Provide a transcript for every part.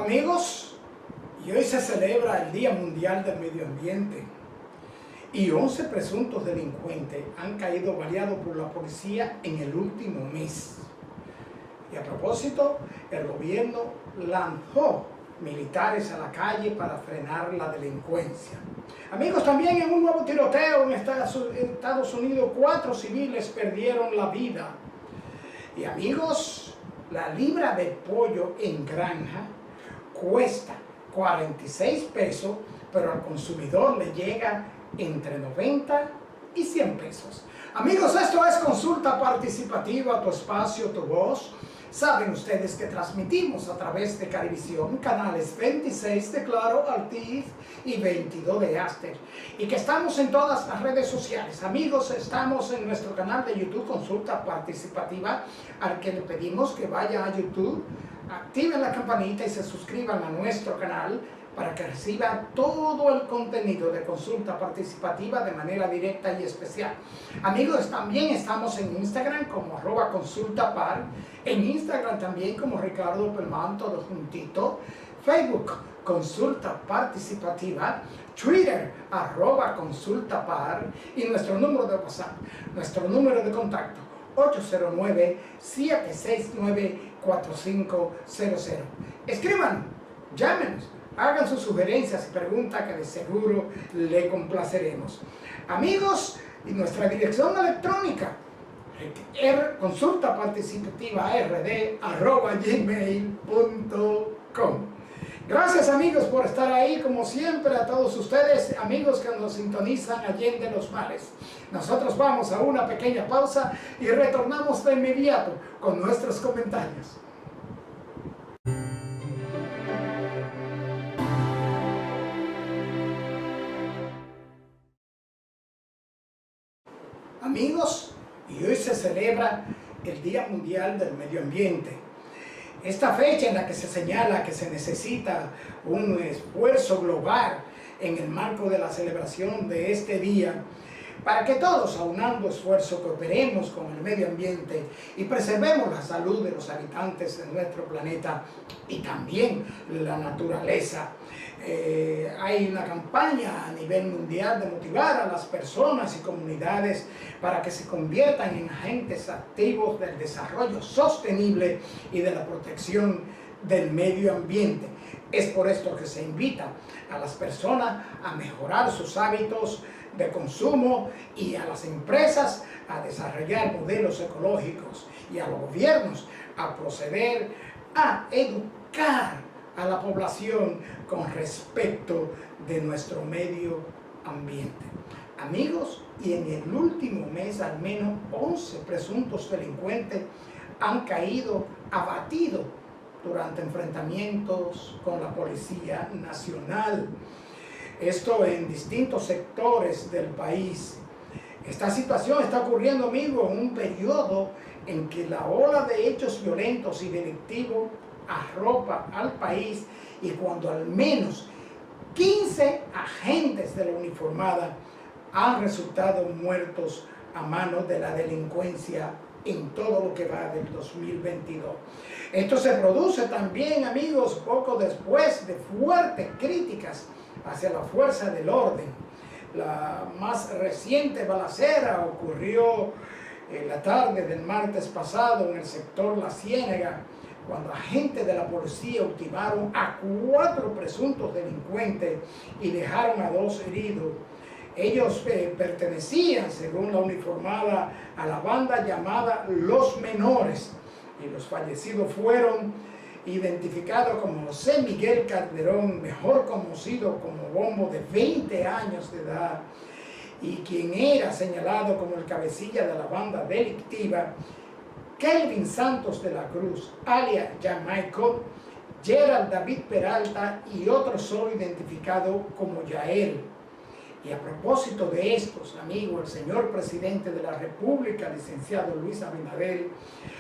Amigos, y hoy se celebra el Día Mundial del Medio Ambiente y 11 presuntos delincuentes han caído baleados por la policía en el último mes. Y a propósito, el gobierno lanzó militares a la calle para frenar la delincuencia. Amigos, también en un nuevo tiroteo en Estados Unidos, 4 civiles perdieron la vida. Y amigos, la libra de pollo en granja cuesta 46 pesos, pero al consumidor le llega entre 90 y 100 pesos. Amigos, esto es Consulta Participativa, tu espacio, tu voz. Saben ustedes que transmitimos a través de Carivisión, canales 26 de Claro, Altiz y 22 de Aster, y que estamos en todas las redes sociales. Amigos, estamos en nuestro canal de YouTube Consulta Participativa, al que le pedimos que vaya a YouTube, activen la campanita y se suscriban a nuestro canal para que reciba todo el contenido de Consulta Participativa de manera directa y especial. Amigos, también estamos en Instagram como @consultapar, en Instagram también como Ricardo Pelman, todo juntito, Facebook Consulta Participativa, Twitter @consultapar y nuestro número de WhatsApp, nuestro número de contacto 809-769-4500. Escriban, llámenos, hagan sus sugerencias y preguntas que de seguro le complaceremos. Amigos, y nuestra dirección electrónica consultaparticipativa@gmail.com. Gracias amigos por estar ahí, como siempre, a todos ustedes, amigos que nos sintonizan allende los mares. Nosotros vamos a una pequeña pausa y retornamos de inmediato con nuestros comentarios. Amigos, y hoy se celebra el Día Mundial del Medio Ambiente. Esta fecha en la que se señala que se necesita un esfuerzo global en el marco de la celebración de este día, para que todos, aunando esfuerzos, cooperemos con el medio ambiente y preservemos la salud de los habitantes de nuestro planeta y también la naturaleza. Hay una campaña a nivel mundial de motivar a las personas y comunidades para que se conviertan en agentes activos del desarrollo sostenible y de la protección del medio ambiente. Es por esto que se invita a las personas a mejorar sus hábitos de consumo y a las empresas a desarrollar modelos ecológicos y a los gobiernos a proceder a educar a la población con respecto de nuestro medio ambiente. Amigos, y en el último mes al menos 11 presuntos delincuentes han caído abatidos durante enfrentamientos con la Policía Nacional. Esto en distintos sectores del país. Esta situación está ocurriendo, amigos, en un periodo en que la ola de hechos violentos y delictivos arropa al país y cuando al menos 15 agentes de la uniformada han resultado muertos a manos de la delincuencia en todo lo que va del 2022. Esto se produce también, amigos, poco después de fuertes críticas hacia la fuerza del orden. La más reciente balacera ocurrió en la tarde del martes pasado en el sector La Ciénega, cuando agentes de la policía ultimaron a 4 presuntos delincuentes y dejaron a 2 heridos. Ellos pertenecían, según la uniformada, a la banda llamada Los Menores, y los fallecidos fueron identificados como José Miguel Calderón, mejor conocido como Bombo, de 20 años de edad, y quien era señalado como el cabecilla de la banda delictiva, Kelvin Santos de la Cruz, alias Jamaico, Gerald David Peralta y otro solo identificado como Yael. Y a propósito de estos, amigos, el señor presidente de la República, licenciado Luis Abinader,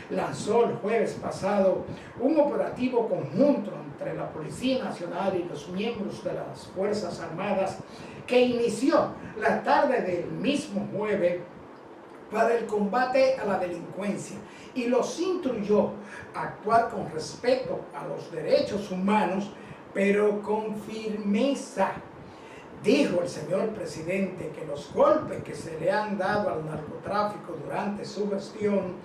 lanzó el jueves pasado un operativo conjunto entre la Policía Nacional y los miembros de las Fuerzas Armadas que inició la tarde del mismo jueves para el combate a la delincuencia y los instruyó a actuar con respeto a los derechos humanos, pero con firmeza. Dijo el señor presidente que los golpes que se le han dado al narcotráfico durante su gestión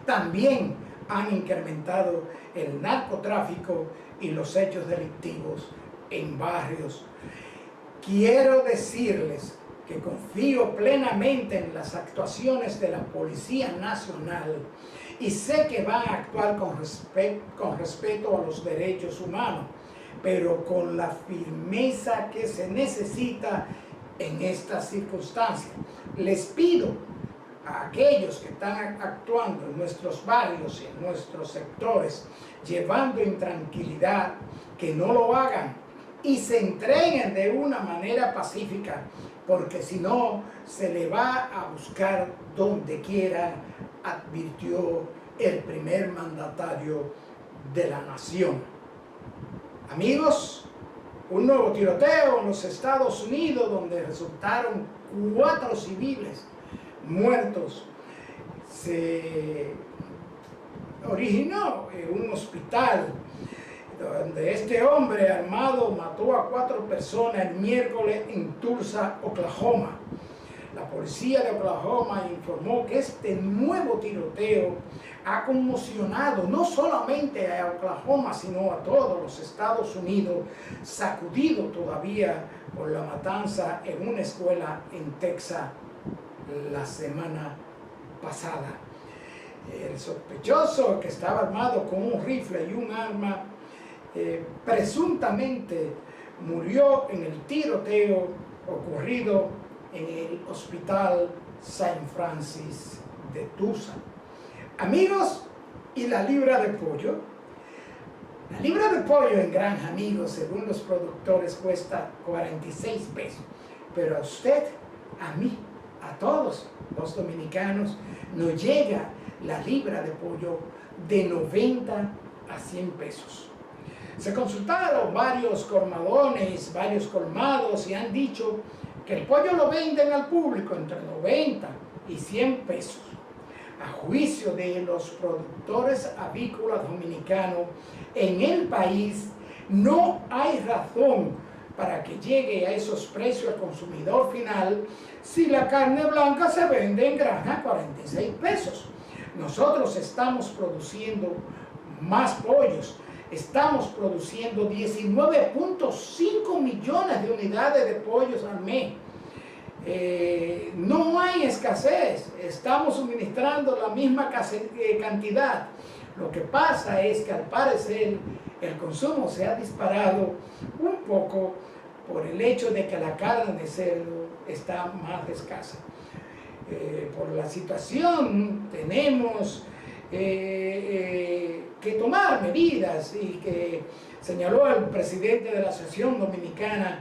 también han incrementado el narcotráfico y los hechos delictivos en barrios. Quiero decirles que confío plenamente en las actuaciones de la Policía Nacional y sé que van a actuar con respeto a los derechos humanos, pero con la firmeza que se necesita en estas circunstancias. Les pido a aquellos que están actuando en nuestros barrios y en nuestros sectores, llevando intranquilidad, que no lo hagan y se entreguen de una manera pacífica, porque si no, se le va a buscar donde quiera, advirtió el primer mandatario de la nación. Amigos, un nuevo tiroteo en los Estados Unidos donde resultaron 4 civiles muertos. Se originó en un hospital donde este hombre armado mató a 4 personas el miércoles en Tulsa, Oklahoma. La policía de Oklahoma informó que este nuevo tiroteo ha conmocionado no solamente a Oklahoma, sino a todos los Estados Unidos, sacudido todavía por la matanza en una escuela en Texas la semana pasada. El sospechoso, que estaba armado con un rifle y un arma, presuntamente murió en el tiroteo ocurrido en el hospital Saint Francis de Tulsa. Amigos, ¿y la libra de pollo? La libra de pollo en granja, amigos, según los productores, cuesta 46 pesos. Pero a usted, a mí, a todos los dominicanos, nos llega la libra de pollo de 90 a 100 pesos. Se consultaron varios colmadones, varios colmados, y han dicho que el pollo lo venden al público entre 90 y 100 pesos. A juicio de los productores avícolas dominicanos, en el país no hay razón para que llegue a esos precios al consumidor final si la carne blanca se vende en granja a 46 pesos. Nosotros estamos produciendo más pollos. Estamos produciendo 19.5 millones de unidades de pollos al mes. No hay escasez, estamos suministrando la misma cantidad. Lo que pasa es que al parecer el consumo se ha disparado un poco por el hecho de que la carne de cerdo está más escasa. Por la situación tenemos que tomar medidas, y que señaló el presidente de la Asociación Dominicana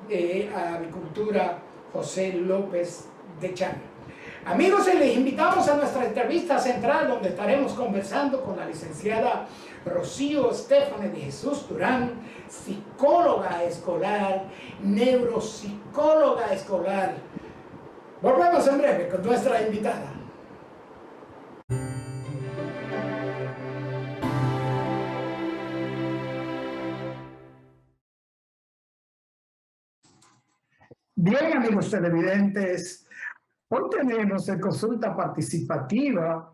de Agricultura, José López de Chan. Amigos, les invitamos a nuestra entrevista central, donde estaremos conversando con la licenciada Rocío Estefany de Jesús Durán, psicóloga escolar, neuropsicóloga escolar. Volvemos en breve con nuestra invitada. Bien, amigos televidentes, hoy tenemos en Consulta Participativa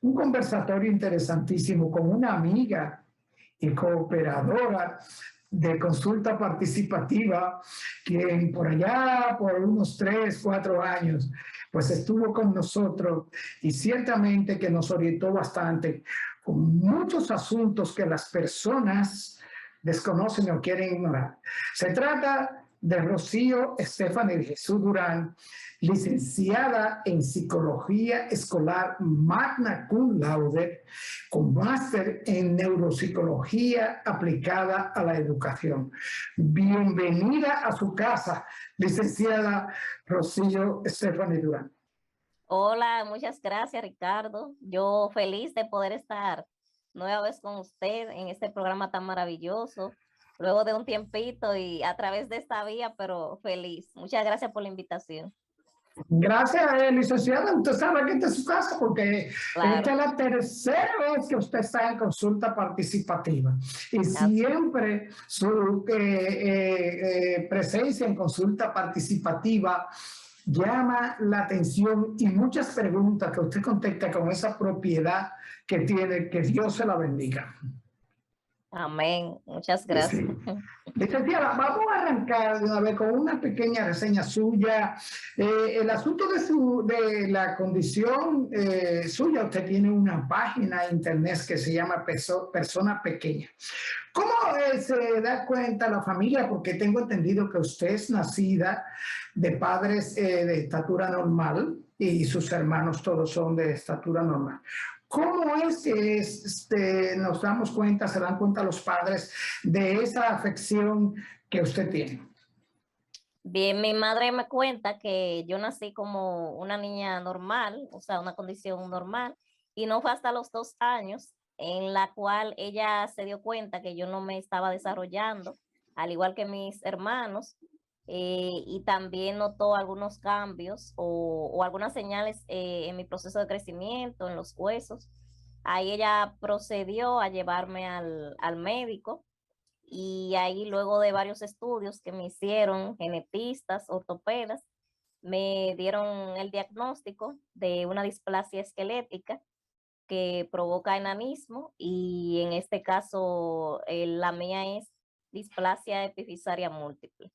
un conversatorio interesantísimo con una amiga y cooperadora de Consulta Participativa, quien por allá, por unos 3, 4 años, pues estuvo con nosotros y ciertamente que nos orientó bastante con muchos asuntos que las personas desconocen o quieren ignorar. Se trata de Rocío Estefany de Jesús Durán, licenciada en Psicología Escolar magna cum laude, con máster en Neuropsicología aplicada a la educación. Bienvenida a su casa, licenciada Rocío Estefany Durán. Hola, muchas gracias, Ricardo. Yo feliz de poder estar nueva vez con usted en este programa tan maravilloso, luego de un tiempito y a través de esta vía, pero feliz. Muchas gracias por la invitación. Gracias, licenciada. Usted sabe que esta es su casa porque esta Claro, es la tercera vez que usted está en consulta participativa y así. siempre su presencia en consulta participativa llama la atención y muchas preguntas que usted contesta con esa propiedad que tiene. Que Dios se la bendiga. Amén. Muchas Sí, gracias. sí. Licenciada, vamos a arrancar de una vez con una pequeña reseña suya. El asunto de la condición suya, usted tiene una página de internet que se llama Persona Pequeña. ¿Cómo se da cuenta la familia? Porque tengo entendido que usted es nacida de padres de estatura normal y sus hermanos todos son de estatura normal. ¿Cómo es que nos damos cuenta, se dan cuenta los padres de esa afección que usted tiene? Bien, mi madre me cuenta que yo nací como una niña normal, o sea, una condición normal, y no fue hasta los 2 años en la cual ella se dio cuenta que yo no me estaba desarrollando, al igual que mis hermanos, y también notó algunos cambios o algunas señales en mi proceso de crecimiento, en los huesos. Ahí ella procedió a llevarme al médico y ahí luego de varios estudios que me hicieron genetistas, ortopedas, me dieron el diagnóstico de una displasia esquelética que provoca enanismo y en este caso la mía es displasia epifisaria múltiple.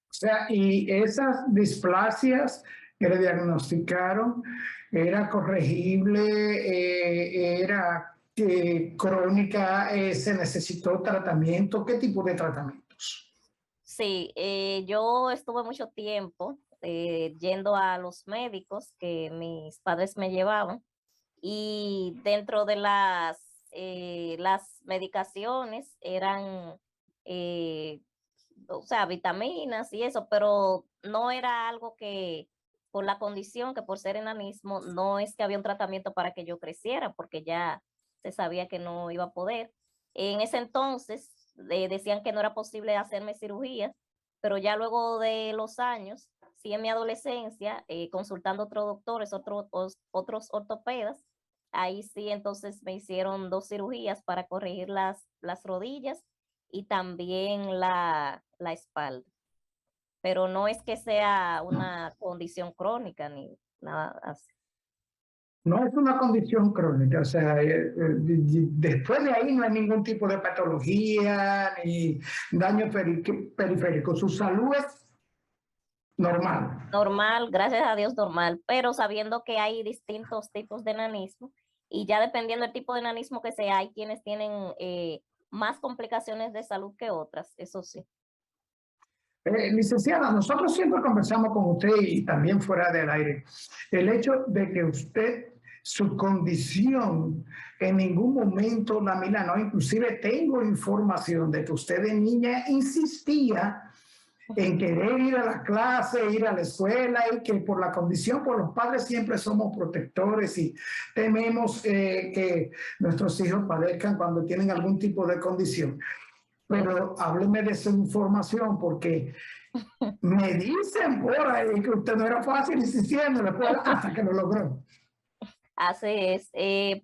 O sea, y esas displasias que le diagnosticaron, ¿era corregible? ¿Era crónica? ¿Se necesitó tratamiento? ¿Qué tipo de tratamientos? Sí, yo estuve mucho tiempo yendo a los médicos que mis padres me llevaban y dentro de las medicaciones eran, eh, o sea, vitaminas y eso, pero no era algo que por la condición que por ser enanismo, no es que había un tratamiento para que yo creciera, porque ya se sabía que no iba a poder. En ese entonces decían que no era posible hacerme cirugía, pero ya luego de los años, sí en mi adolescencia, consultando otros doctores, otros ortopedas, ahí sí entonces me hicieron 2 cirugías para corregir las rodillas y también la espalda. Pero no es que sea una condición crónica ni nada así. No es una condición crónica, o sea, después de ahí no hay ningún tipo de patología ni daño periférico. Su salud es normal. Normal, gracias a Dios normal, pero sabiendo que hay distintos tipos de enanismo y ya dependiendo del tipo de enanismo que sea, hay quienes tienen más complicaciones de salud que otras, eso sí. Licenciada, nosotros siempre conversamos con usted y también fuera del aire. El hecho de que usted, su condición, en ningún momento la milanó, inclusive tengo información de que usted de niña insistía en querer ir a la clase, ir a la escuela y que por la condición, por los padres siempre somos protectores y tememos que nuestros hijos padezcan cuando tienen algún tipo de condición. Pero hábleme de su información porque me dicen por ahí que usted no era fácil insistiendo en la escuela hasta que lo logró. Así es.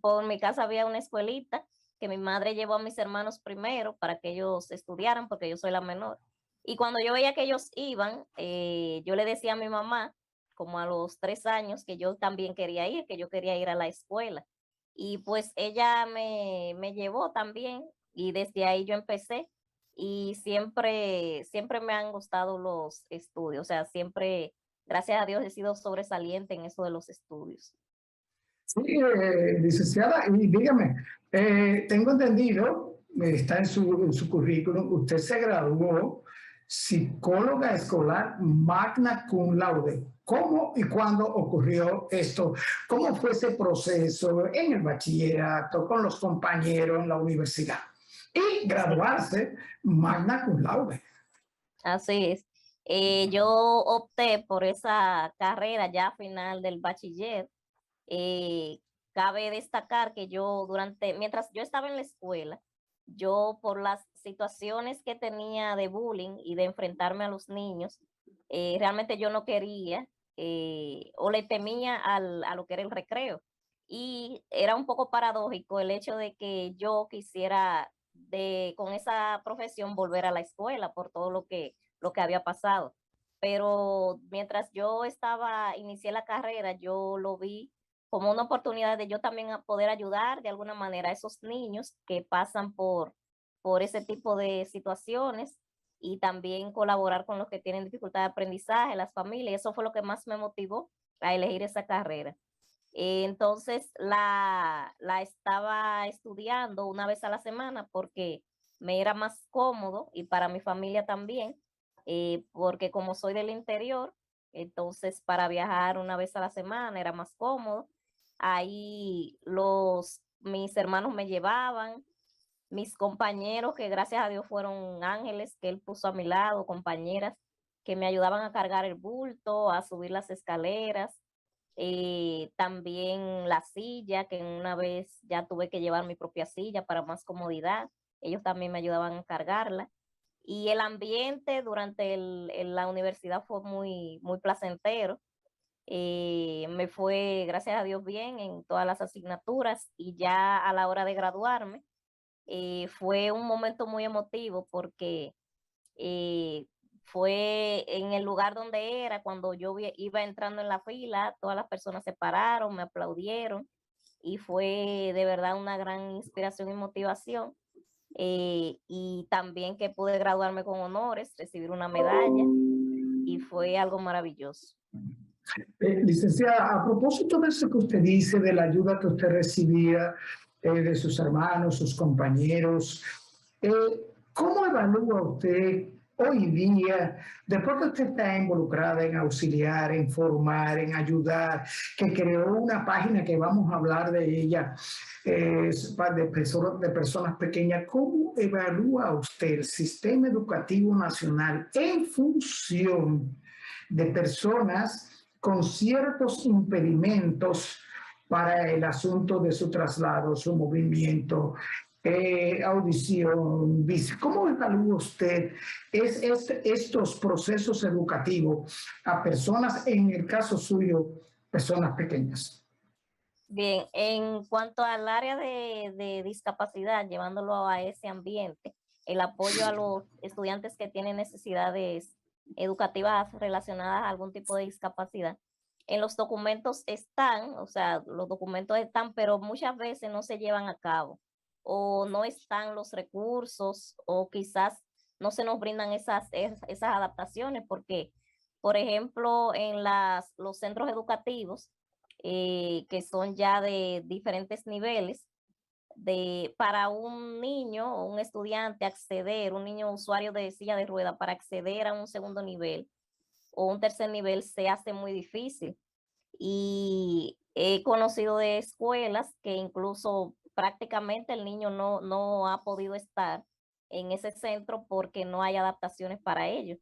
Por mi casa había una escuelita que mi madre llevó a mis hermanos primero para que ellos estudiaran, porque yo soy la menor. Y cuando yo veía que ellos iban, yo le decía a mi mamá, como a los 3 años, que yo también quería ir, que yo quería ir a la escuela. Y pues ella me llevó también y desde ahí yo empecé y siempre me han gustado los estudios. O sea, siempre, gracias a Dios, he sido sobresaliente en eso de los estudios. Sí, licenciada, y dígame, tengo entendido, está en su currículum, usted se graduó psicóloga escolar magna cum laude. ¿Cómo y cuándo ocurrió esto? ¿Cómo fue ese proceso en el bachillerato, con los compañeros en la universidad? Y Sí. graduarse magna cum laude. Así es. Yo opté por esa carrera ya a final del bachiller. Eh, Cabe destacar que mientras yo estaba en la escuela, yo por las situaciones que tenía de bullying y de enfrentarme a los niños, Realmente yo no quería o le temía a lo que era el recreo. Y era un poco paradójico el hecho de que yo quisiera con esa profesión volver a la escuela por todo lo que había pasado. Pero mientras yo inicié la carrera, yo lo vi como una oportunidad de yo también a poder ayudar de alguna manera a esos niños que pasan por ese tipo de situaciones y también colaborar con los que tienen dificultad de aprendizaje, las familias. Eso fue lo que más me motivó a elegir esa carrera. Entonces la estaba estudiando una vez a la semana porque me era más cómodo y para mi familia también, porque como soy del interior, entonces para viajar una vez a la semana era más cómodo. Ahí mis hermanos me llevaban, mis compañeros, que gracias a Dios fueron ángeles que él puso a mi lado, compañeras que me ayudaban a cargar el bulto, a subir las escaleras, también la silla, que una vez ya tuve que llevar mi propia silla para más comodidad, ellos también me ayudaban a cargarla. Y el ambiente durante la universidad fue muy, muy placentero. Me fue, gracias a Dios, bien en todas las asignaturas y ya a la hora de graduarme, fue un momento muy emotivo porque eh, fue en el lugar donde era, cuando yo iba entrando en la fila, todas las personas se pararon, me aplaudieron y fue de verdad una gran inspiración y motivación. Y también que pude graduarme con honores, recibir una medalla y fue algo maravilloso. Licenciada, a propósito de eso que usted dice, de la ayuda que usted recibía de sus hermanos, sus compañeros, eh, ¿cómo evalúa usted hoy día, después que usted está involucrada en auxiliar, en formar, en ayudar, que creó una página que vamos a hablar de ella, de personas pequeñas, ¿cómo evalúa usted el sistema educativo nacional en función de personas con ciertos impedimentos para el asunto de su traslado, su movimiento, audición, vista? ¿Cómo evalúa usted estos procesos educativos a personas, en el caso suyo, personas pequeñas? Bien, en cuanto al área de discapacidad, llevándolo a ese ambiente, el apoyo a los estudiantes que tienen necesidades educativas relacionadas a algún tipo de discapacidad, en los documentos están, o sea, los documentos están, pero muchas veces no se llevan a cabo o no están los recursos o quizás no se nos brindan esas adaptaciones porque, por ejemplo, en los centros educativos, que son ya de diferentes niveles, para un niño o un estudiante acceder, un niño usuario de silla de rueda, para acceder a un segundo nivel o un tercer nivel se hace muy difícil. Y he conocido de escuelas que incluso prácticamente el niño no ha podido estar en ese centro porque no hay adaptaciones para ello.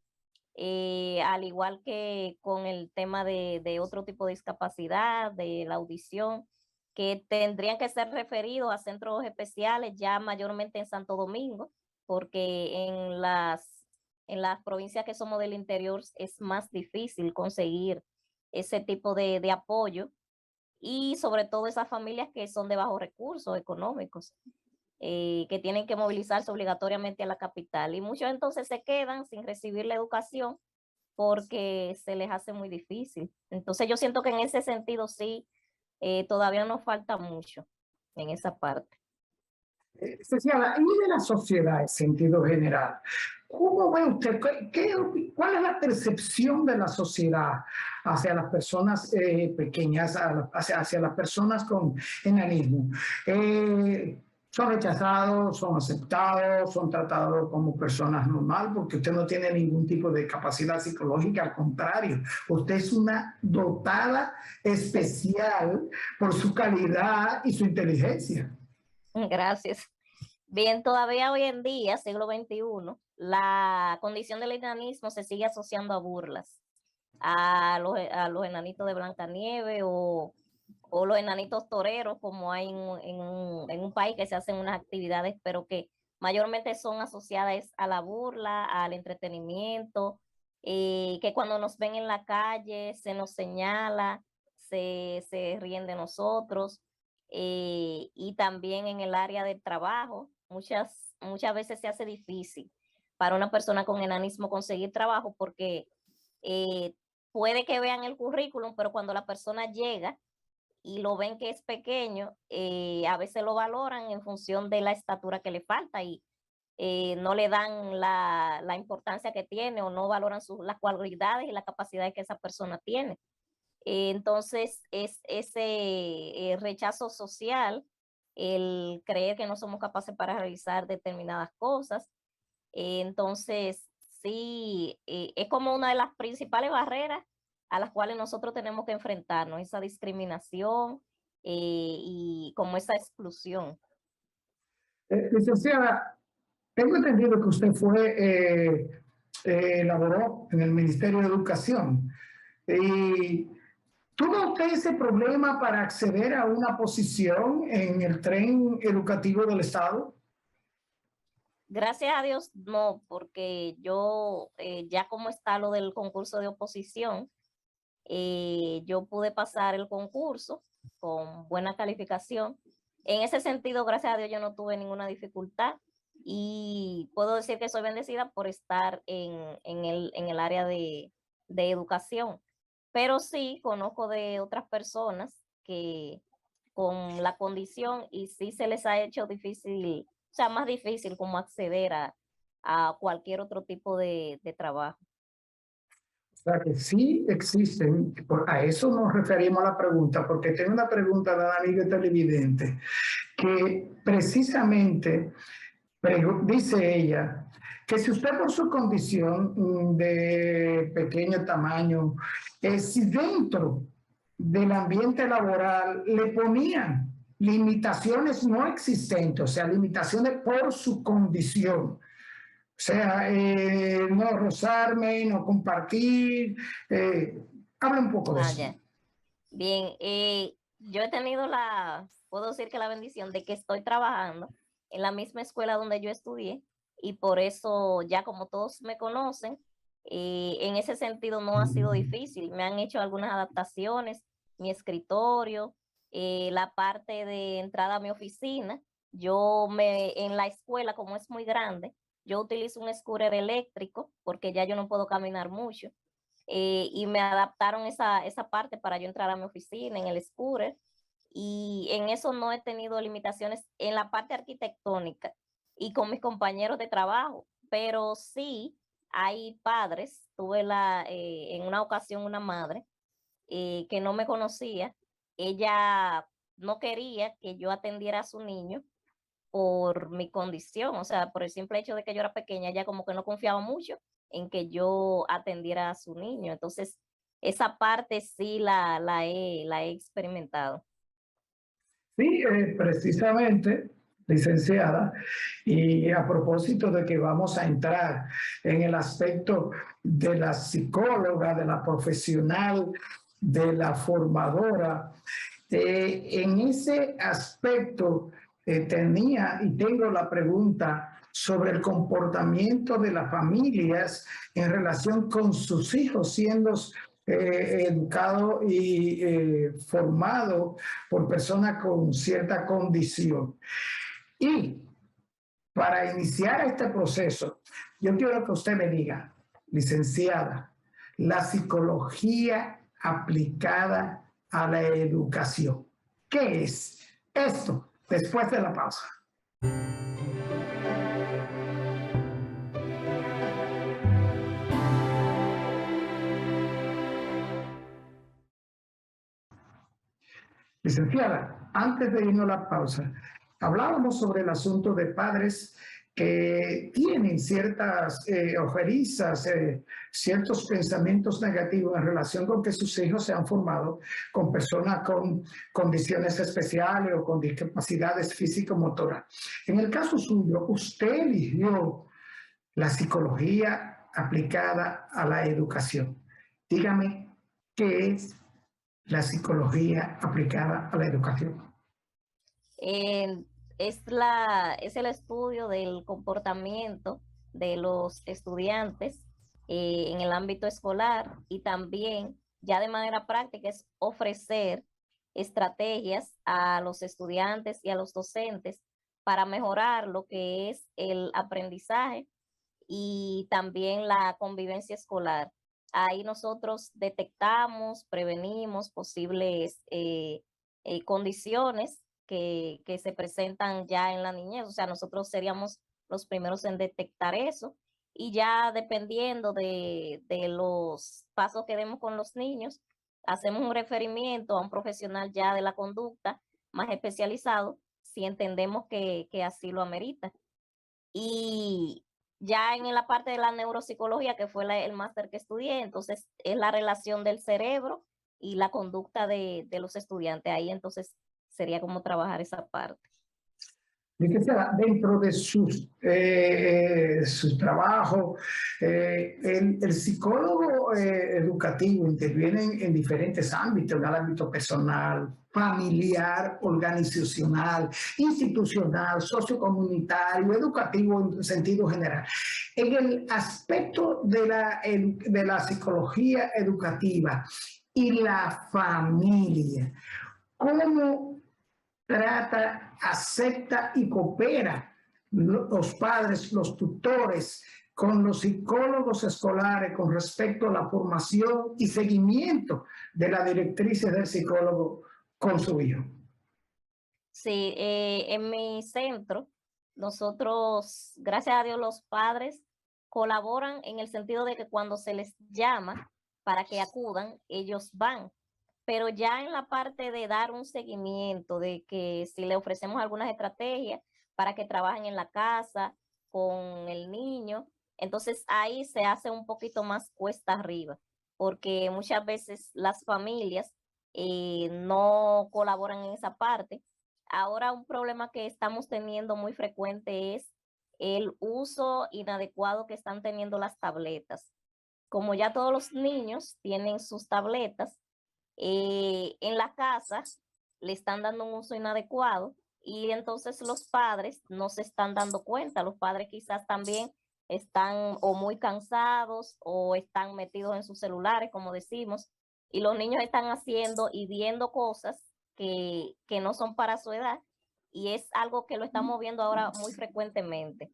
Al igual que con el tema de otro tipo de discapacidad, de la audición, que tendrían que ser referidos a centros especiales ya mayormente en Santo Domingo, porque en las provincias que somos del interior es más difícil conseguir ese tipo de apoyo y sobre todo esas familias que son de bajos recursos económicos, que tienen que movilizarse obligatoriamente a la capital. Y muchos entonces se quedan sin recibir la educación porque se les hace muy difícil. Entonces yo siento que en ese sentido sí, todavía nos falta mucho en esa parte. Licenciada, y de la sociedad en sentido general, ¿cómo ve usted? ¿Cuál es la percepción de la sociedad hacia las personas pequeñas, hacia las personas con enanismo? ¿Son rechazados, son aceptados, son tratados como personas normales? Porque usted no tiene ningún tipo de capacidad psicológica, al contrario, usted es una dotada especial por su calidad y su inteligencia. Gracias. Bien, todavía hoy en día, siglo XXI, la condición del enanismo se sigue asociando a burlas, a los enanitos de Blancanieves o los enanitos toreros, como hay en un país que se hacen unas actividades, pero que mayormente son asociadas a la burla, al entretenimiento, que cuando nos ven en la calle se nos señala, se ríen de nosotros, y también en el área del trabajo, muchas veces se hace difícil para una persona con enanismo conseguir trabajo porque eh, puede que vean el currículum, pero cuando la persona llega y lo ven que es pequeño, a veces lo valoran en función de la estatura que le falta y no le dan la importancia que tiene o no valoran las cualidades y las capacidades que esa persona tiene. Entonces, es ese rechazo social, el creer que no somos capaces para realizar determinadas cosas. Entonces, sí, es como una de las principales barreras a las cuales nosotros tenemos que enfrentarnos, esa discriminación y como esa exclusión. Licenciada, tengo entendido que usted laboró en el Ministerio de Educación. Y ¿tuvo usted ese problema para acceder a una posición en el tren educativo del Estado? Gracias a Dios, no, porque yo, ya como está lo del concurso de oposición, yo pude pasar el concurso con buena calificación. En ese sentido, gracias a Dios, yo no tuve ninguna dificultad y puedo decir que soy bendecida por estar en el área de educación. Pero sí conozco de otras personas que con la condición y sí se les ha hecho difícil, o sea, más difícil como acceder a cualquier otro tipo de trabajo. O sea, que sí existen, a eso nos referimos a la pregunta, porque tengo una pregunta de una amiga televidente, que precisamente dice ella, que si usted por su condición de pequeño tamaño, si dentro del ambiente laboral le ponían limitaciones no existentes, o sea, limitaciones por su condición, o sea, no rozarme, no compartir. Habla un poco de Ah, eso. ya. Bien, yo he tenido puedo decir que la bendición de que estoy trabajando en la misma escuela donde yo estudié y por eso ya como todos me conocen, en ese sentido no ha sido difícil. Me han hecho algunas adaptaciones, mi escritorio, la parte de entrada a mi oficina. En la escuela, como es muy grande, yo utilizo un scooter eléctrico porque ya yo no puedo caminar mucho, y me adaptaron esa parte para yo entrar a mi oficina en el scooter y en eso no he tenido limitaciones en la parte arquitectónica y con mis compañeros de trabajo, pero sí hay padres, en una ocasión una madre que no me conocía, ella no quería que yo atendiera a su niño por mi condición, o sea, por el simple hecho de que yo era pequeña, ella como que no confiaba mucho en que yo atendiera a su niño. Entonces, esa parte sí la he experimentado. Sí, precisamente, licenciada, y a propósito de que vamos a entrar en el aspecto de la psicóloga, de la profesional, de la formadora, en ese aspecto tenía y tengo la pregunta sobre el comportamiento de las familias en relación con sus hijos siendo educado y formado por personas con cierta condición. Y para iniciar este proceso, yo quiero que usted me diga, licenciada, la psicología aplicada a la educación. ¿Qué es esto? Después de la pausa. Licenciada, antes de irnos a la pausa, hablábamos sobre el asunto de padres que tienen ciertas ojerizas, ciertos pensamientos negativos en relación con que sus hijos se han formado con personas con condiciones especiales o con discapacidades físico-motoras. En el caso suyo, usted eligió la psicología aplicada a la educación. Dígame, ¿qué es la psicología aplicada a la educación? Eh, es el estudio del comportamiento de los estudiantes en el ámbito escolar, y también ya de manera práctica es ofrecer estrategias a los estudiantes y a los docentes para mejorar lo que es el aprendizaje y también la convivencia escolar. Ahí nosotros detectamos, prevenimos posibles condiciones que se presentan ya en la niñez. O sea, nosotros seríamos los primeros en detectar eso, y ya dependiendo de los pasos que demos con los niños, hacemos un referimiento a un profesional ya de la conducta más especializado si entendemos que así lo amerita. Y ya en la parte de la neuropsicología, que fue el máster que estudié, entonces es la relación del cerebro y la conducta de los estudiantes. Ahí entonces sería como trabajar esa parte. Licenciada, dentro de su trabajo, el psicólogo educativo interviene en diferentes ámbitos, en el ámbito personal, familiar, organizacional, institucional, sociocomunitario, educativo en sentido general. En el aspecto de la psicología educativa y la familia, ¿cómo trata, acepta y coopera los padres, los tutores con los psicólogos escolares con respecto a la formación y seguimiento de las directrices del psicólogo con su hijo? Sí, en mi centro, nosotros, gracias a Dios, los padres colaboran en el sentido de que cuando se les llama para que acudan, ellos van. Pero ya en la parte de dar un seguimiento, de que si le ofrecemos algunas estrategias para que trabajen en la casa con el niño, entonces ahí se hace un poquito más cuesta arriba, porque muchas veces las familias no colaboran en esa parte. Ahora un problema que estamos teniendo muy frecuente es el uso inadecuado que están teniendo las tabletas. Como ya todos los niños tienen sus tabletas, en la casa le están dando un uso inadecuado, y entonces los padres no se están dando cuenta. Los padres quizás también están o muy cansados o están metidos en sus celulares, como decimos, y los niños están haciendo y viendo cosas que no son para su edad, y es algo que lo estamos viendo ahora muy frecuentemente.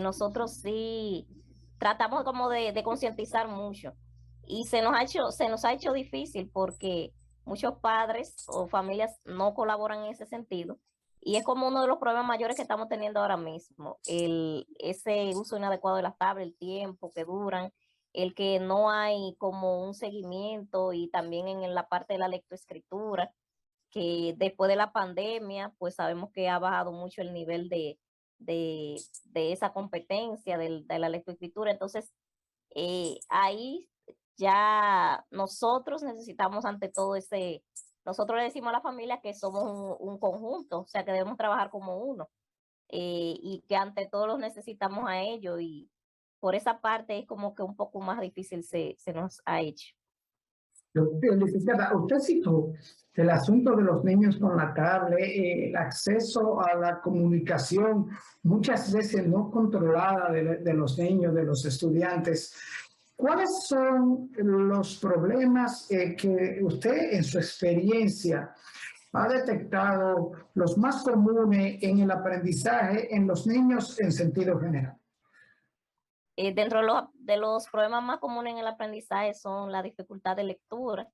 Nosotros sí tratamos como de concientizar mucho, y se nos ha hecho difícil porque muchos padres o familias no colaboran en ese sentido, y es como uno de los problemas mayores que estamos teniendo ahora mismo, ese uso inadecuado de las tablets, el tiempo que duran, el que no hay como un seguimiento, y también en la parte de la lectoescritura, que después de la pandemia, pues sabemos que ha bajado mucho el nivel de esa competencia de la lectoescritura. Entonces, ahí ya nosotros necesitamos ante todo nosotros le decimos a la familia que somos un conjunto, o sea que debemos trabajar como uno, y que ante todo los necesitamos a ellos, y por esa parte es como que un poco más difícil se nos ha hecho. Licenciada, usted citó el asunto de los niños con la tablet, el acceso a la comunicación, muchas veces no controlada de los niños, de los estudiantes. ¿Cuáles son los problemas que usted en su experiencia ha detectado los más comunes en el aprendizaje en los niños en sentido general? Dentro de los problemas más comunes en el aprendizaje son la dificultad de lectura,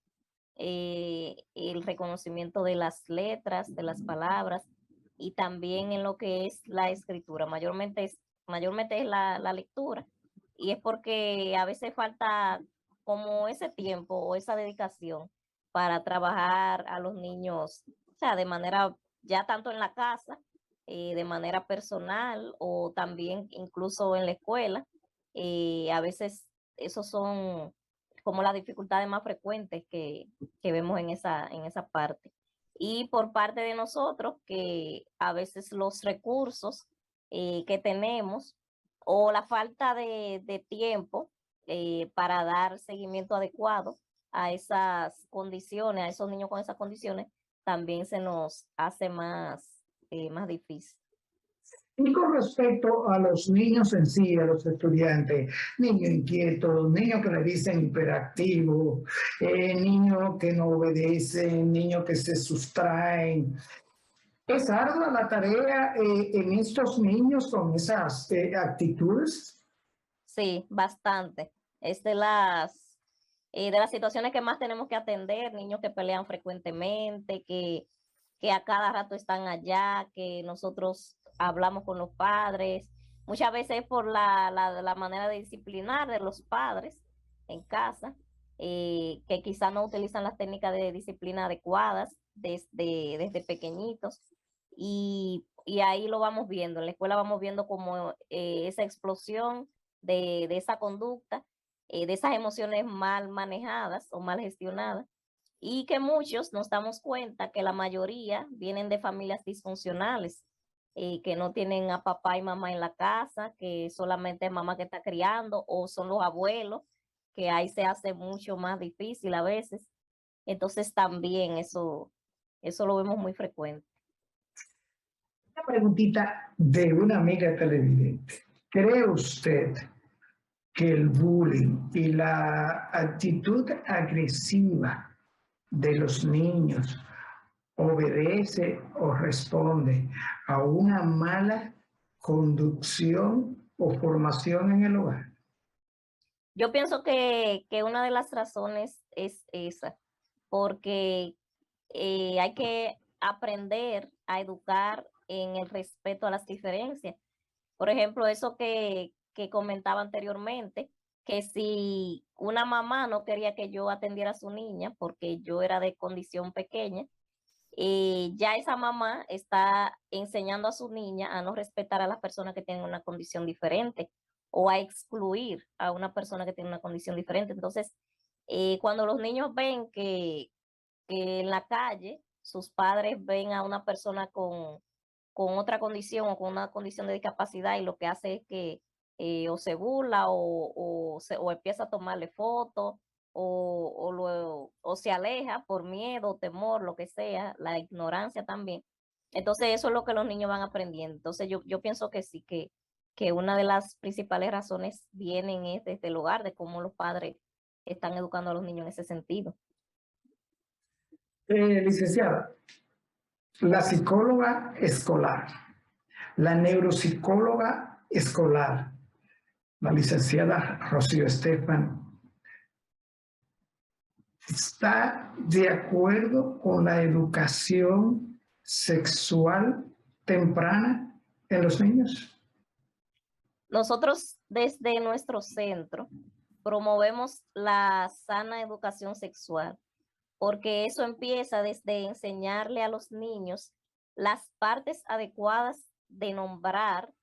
el reconocimiento de las letras, de las palabras, y también en lo que es la escritura. Mayormente es la lectura, y es porque a veces falta como ese tiempo o esa dedicación para trabajar a los niños, o sea, de manera ya tanto en la casa, de manera personal, o también incluso en la escuela. A veces esos son como las dificultades más frecuentes que vemos en esa parte. Y por parte de nosotros, que a veces los recursos que tenemos, o la falta de tiempo para dar seguimiento adecuado a esas condiciones, a esos niños con esas condiciones, también se nos hace más difícil. Y con respecto a los niños en sí, a los estudiantes, niños inquietos, niños que le dicen hiperactivos, niños que no obedecen, niños que se sustraen. ¿Es ardua la tarea en estos niños con esas actitudes? Sí, bastante. Es de las situaciones que más tenemos que atender, niños que pelean frecuentemente, que a cada rato están allá, que nosotros hablamos con los padres, muchas veces por la manera de disciplinar de los padres en casa, que quizás no utilizan las técnicas de disciplina adecuadas desde pequeñitos, y ahí lo vamos viendo, en la escuela vamos viendo como esa explosión de esa conducta, de esas emociones mal manejadas o mal gestionadas, y que muchos nos damos cuenta que la mayoría vienen de familias disfuncionales, que no tienen a papá y mamá en la casa, que solamente es mamá que está criando, o son los abuelos, que ahí se hace mucho más difícil a veces. Entonces también eso lo vemos muy frecuente. Una preguntita de una amiga televidente. ¿Cree usted que el bullying y la actitud agresiva de los niños obedece o responde a una mala conducción o formación en el hogar? Yo pienso que una de las razones es esa, porque hay que aprender a educar en el respeto a las diferencias. Por ejemplo, eso que comentaba anteriormente, que si una mamá no quería que yo atendiera a su niña porque yo era de condición pequeña, ya esa mamá está enseñando a su niña a no respetar a las personas que tienen una condición diferente o a excluir a una persona que tiene una condición diferente. Entonces, cuando los niños ven que en la calle sus padres ven a una persona con otra condición o con una condición de discapacidad, y lo que hace es que o se burla o empieza a tomarle fotos o se aleja por miedo, temor, lo que sea, la ignorancia también. Entonces eso es lo que los niños van aprendiendo. Entonces yo pienso que sí, que una de las principales razones vienen es desde el hogar, de cómo los padres están educando a los niños en ese sentido. Licenciada, la psicóloga escolar, la neuropsicóloga escolar, la licenciada Rocío Estefan, ¿está de acuerdo con la educación sexual temprana en los niños? Nosotros desde nuestro centro promovemos la sana educación sexual, porque eso empieza desde enseñarle a los niños las partes adecuadas de nombrar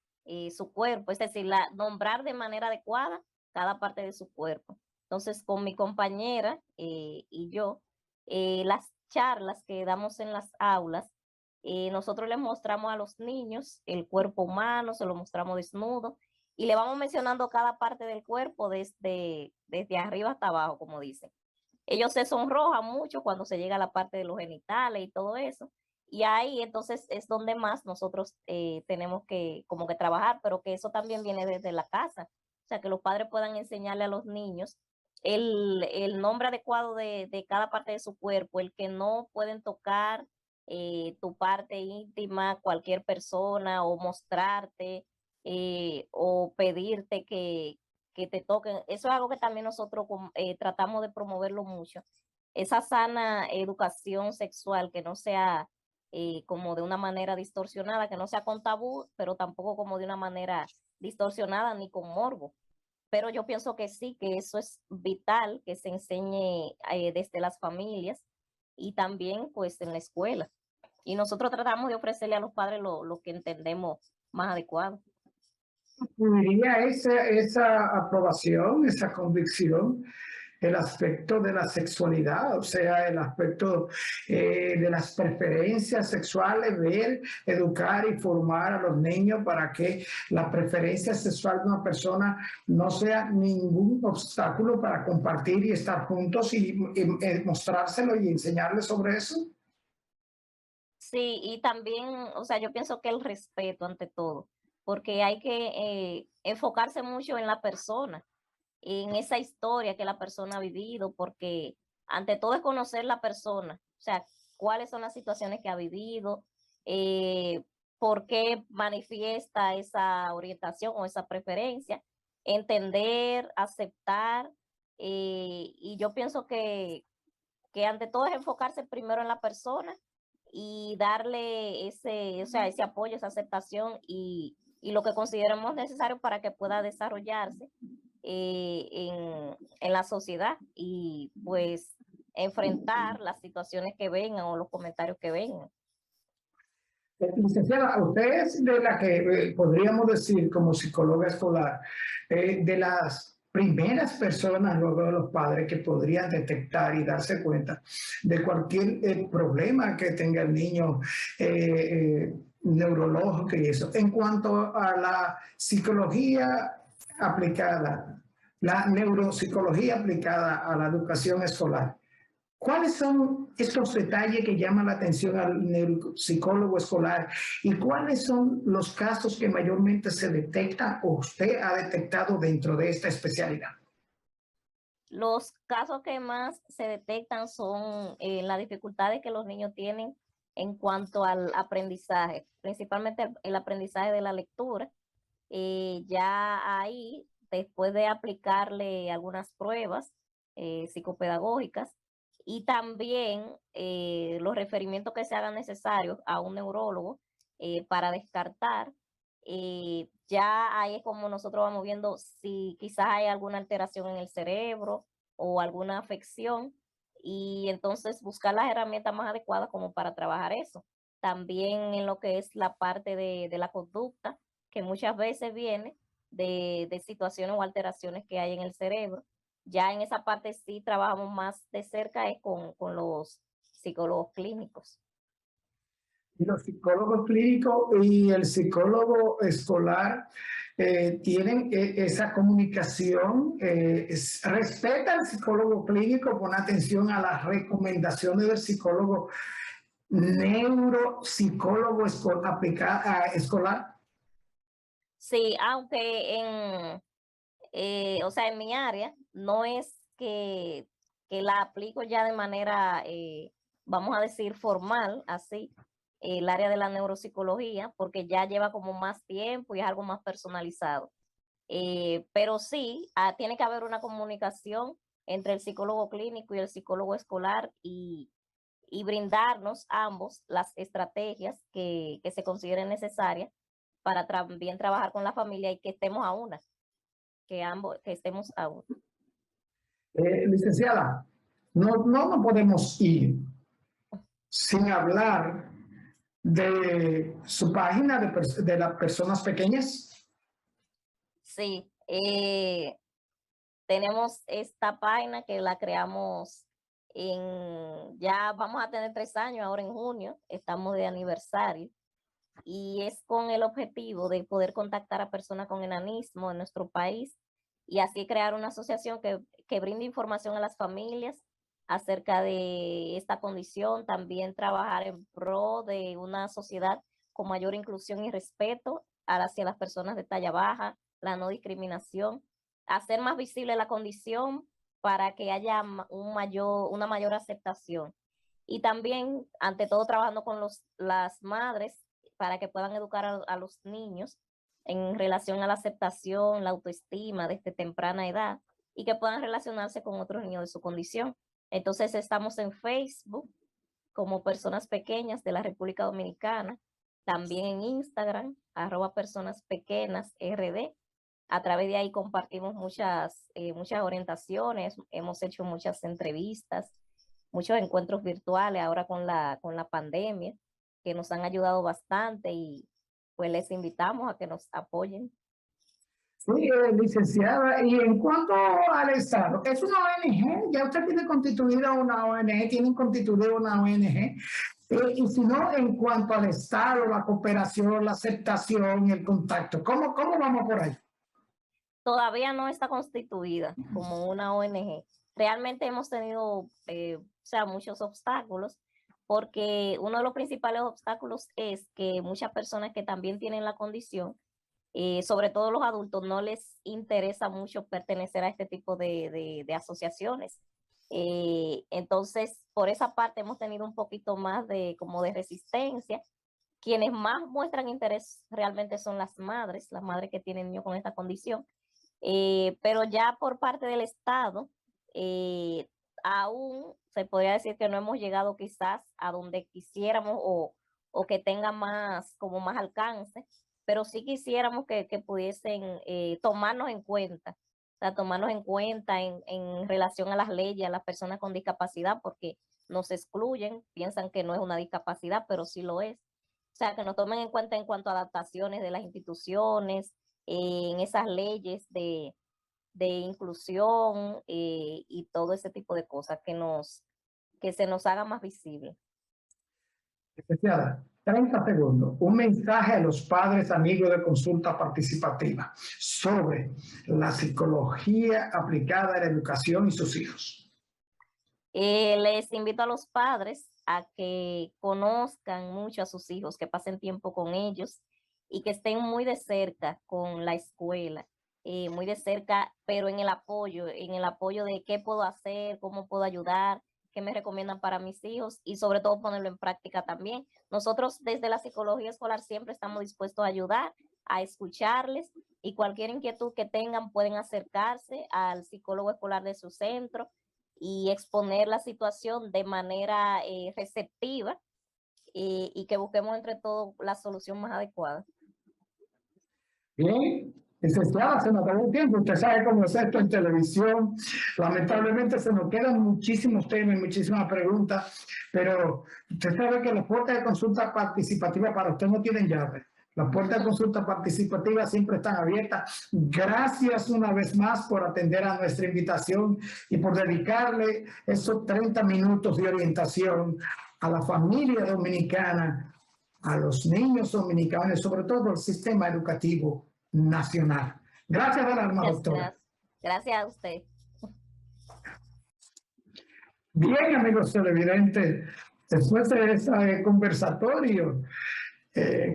su cuerpo, es decir, nombrar de manera adecuada cada parte de su cuerpo. Entonces, con mi compañera y yo, las charlas que damos en las aulas, nosotros les mostramos a los niños el cuerpo humano, se lo mostramos desnudo, y le vamos mencionando cada parte del cuerpo desde arriba hasta abajo, como dicen. Ellos se sonrojan mucho cuando se llega a la parte de los genitales y todo eso. Y ahí entonces es donde más nosotros tenemos que como que trabajar, pero que eso también viene desde la casa. O sea, que los padres puedan enseñarle a los niños el nombre adecuado de cada parte de su cuerpo, el que no pueden tocar tu parte íntima, cualquier persona, o mostrarte, o pedirte que te toquen. Eso es algo que también nosotros tratamos de promoverlo mucho. Esa sana educación sexual, que no sea como de una manera distorsionada, que no sea con tabú, pero tampoco como de una manera distorsionada ni con morbo. Pero yo pienso que sí, que eso es vital, que se enseñe desde las familias y también pues en la escuela. Y nosotros tratamos de ofrecerle a los padres lo que entendemos más adecuado. ¿Incluiría esa aprobación, esa convicción, el aspecto de la sexualidad, o sea, el aspecto de las preferencias sexuales, ver, educar y formar a los niños para que la preferencia sexual de una persona no sea ningún obstáculo para compartir y estar juntos y mostrárselo y enseñarles sobre eso? Sí, y también, o sea, yo pienso que el respeto ante todo, porque hay que enfocarse mucho en la persona, en esa historia que la persona ha vivido, porque ante todo es conocer la persona, o sea, cuáles son las situaciones que ha vivido, eh, por qué manifiesta esa orientación o esa preferencia, entender, aceptar, y yo pienso que ante todo es enfocarse primero en la persona y darle ese, o sea, ese apoyo, esa aceptación y lo que consideremos necesario para que pueda desarrollarse en la sociedad y pues enfrentar las situaciones que vengan o los comentarios que vengan. Licenciada, usted es de la que podríamos decir como psicóloga escolar, de las primeras personas, luego de los padres, que podrían detectar y darse cuenta de cualquier problema que tenga el niño neurológico y eso. En cuanto a la psicología aplicada, la neuropsicología aplicada a la educación escolar, ¿cuáles son estos detalles que llaman la atención al neuropsicólogo escolar y cuáles son los casos que mayormente se detectan o usted ha detectado dentro de esta especialidad? Los casos que más se detectan son las dificultades que los niños tienen en cuanto al aprendizaje, principalmente el aprendizaje de la lectura. Ya ahí, después de aplicarle algunas pruebas psicopedagógicas y también los referimientos que se hagan necesarios a un neurólogo para descartar, ya ahí es como nosotros vamos viendo si quizás hay alguna alteración en el cerebro o alguna afección y entonces buscar las herramientas más adecuadas como para trabajar eso. También en lo que es la parte de la conducta, que muchas veces viene de situaciones o alteraciones que hay en el cerebro. Ya en esa parte sí trabajamos más de cerca es con los psicólogos clínicos. Los psicólogos clínicos y el psicólogo escolar tienen esa comunicación, respeta al psicólogo clínico, pone atención a las recomendaciones del psicólogo neuropsicólogo escolar. Sí, aunque o sea, en mi área no es que la aplico ya de manera, vamos a decir, formal, así, el área de la neuropsicología, porque ya lleva como más tiempo y es algo más personalizado. Pero sí, tiene que haber una comunicación entre el psicólogo clínico y el psicólogo escolar y brindarnos ambos las estrategias que se consideren necesarias para también trabajar con la familia y que estemos a una, que ambos, que estemos a una. Licenciada, no podemos ir sin hablar de su página de las personas pequeñas. Sí, tenemos esta página que la creamos ya vamos a tener 3 años ahora en junio, estamos de aniversario, y es con el objetivo de poder contactar a personas con enanismo en nuestro país y así crear una asociación que brinde información a las familias acerca de esta condición, también trabajar en pro de una sociedad con mayor inclusión y respeto hacia las personas de talla baja, la no discriminación, hacer más visible la condición para que haya una mayor aceptación. Y también, ante todo, trabajando con las madres para que puedan educar a los niños en relación a la aceptación, la autoestima desde temprana edad y que puedan relacionarse con otros niños de su condición. Entonces estamos en Facebook como Personas Pequeñas de la República Dominicana, también en Instagram, @personaspequeñasrd. A través de ahí compartimos muchas orientaciones, hemos hecho muchas entrevistas, muchos encuentros virtuales ahora con la pandemia, que nos han ayudado bastante y pues les invitamos a que nos apoyen. Sí, licenciada, y en cuanto al Estado, ¿es una ONG? ¿Ya usted tiene constituida una ONG? ¿Tienen constituida una ONG? Y si no, en cuanto al Estado, la cooperación, la aceptación, el contacto, ¿cómo vamos por ahí? Todavía no está constituida como una ONG. Realmente hemos tenido o sea, muchos obstáculos porque uno de los principales obstáculos es que muchas personas que también tienen la condición, sobre todo los adultos, no les interesa mucho pertenecer a este tipo de asociaciones. Entonces, por esa parte hemos tenido un poquito más de como de resistencia. Quienes más muestran interés realmente son las madres que tienen niños con esta condición. Pero ya por parte del Estado, aún se podría decir que no hemos llegado quizás a donde quisiéramos o que tenga más, como más alcance, pero sí quisiéramos que pudiesen tomarnos en cuenta, o sea, tomarnos en cuenta en relación a las leyes, a las personas con discapacidad, porque nos excluyen, piensan que no es una discapacidad, pero sí lo es. O sea, que nos tomen en cuenta en cuanto a adaptaciones de las instituciones, en esas leyes de inclusión y todo ese tipo de cosas que se nos haga más visible. Licenciada, 30 segundos. Un mensaje a los padres amigos de Consulta Participativa sobre la psicología aplicada a la educación y sus hijos. Les invito a los padres a que conozcan mucho a sus hijos, que pasen tiempo con ellos y que estén muy de cerca con la escuela, muy de cerca, pero en el apoyo de qué puedo hacer, cómo puedo ayudar, qué me recomiendan para mis hijos y sobre todo ponerlo en práctica también. Nosotros desde la psicología escolar siempre estamos dispuestos a ayudar, a escucharles y cualquier inquietud que tengan pueden acercarse al psicólogo escolar de su centro y exponer la situación de manera receptiva y que busquemos entre todos la solución más adecuada. Bien, licenciada, se nos acabó el tiempo. Usted sabe cómo es esto en televisión. Lamentablemente se nos quedan muchísimos temas y muchísimas preguntas, pero usted sabe que las puertas de consulta participativa para usted no tienen llave. Las puertas de consulta participativa siempre están abiertas. Gracias una vez más por atender a nuestra invitación y por dedicarle esos 30 minutos de orientación a la familia dominicana, a los niños dominicanos, sobre todo al sistema educativo nacional. Gracias, Alarma, doctora. Gracias a usted. Bien, amigos televidentes, después de ese conversatorio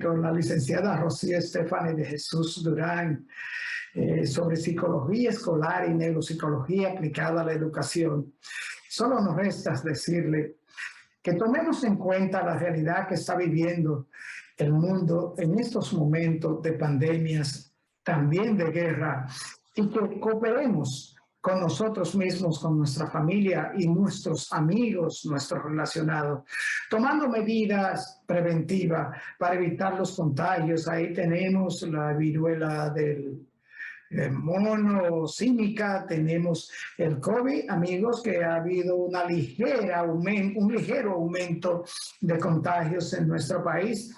con la licenciada Rosy Estefany de Jesús Durán sobre psicología escolar y neuropsicología aplicada a la educación, solo nos resta decirle que tomemos en cuenta la realidad que está viviendo el mundo en estos momentos de pandemias, también de guerra, y que cooperemos con nosotros mismos, con nuestra familia y nuestros amigos, nuestros relacionados, tomando medidas preventivas para evitar los contagios. Ahí tenemos la viruela del mono símica, tenemos el COVID, amigos, que ha habido un ligero aumento de contagios en nuestro país.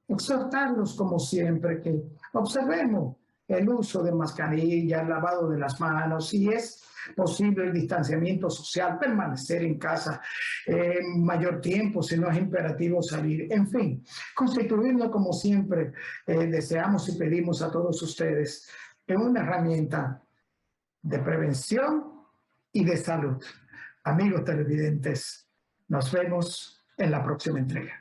Exhortarlos, como siempre, que observemos el uso de mascarilla, el lavado de las manos, si es posible el distanciamiento social, permanecer en casa mayor tiempo, si no es imperativo salir, en fin, constituirnos como siempre deseamos y pedimos a todos ustedes en una herramienta de prevención y de salud. Amigos televidentes, nos vemos en la próxima entrega.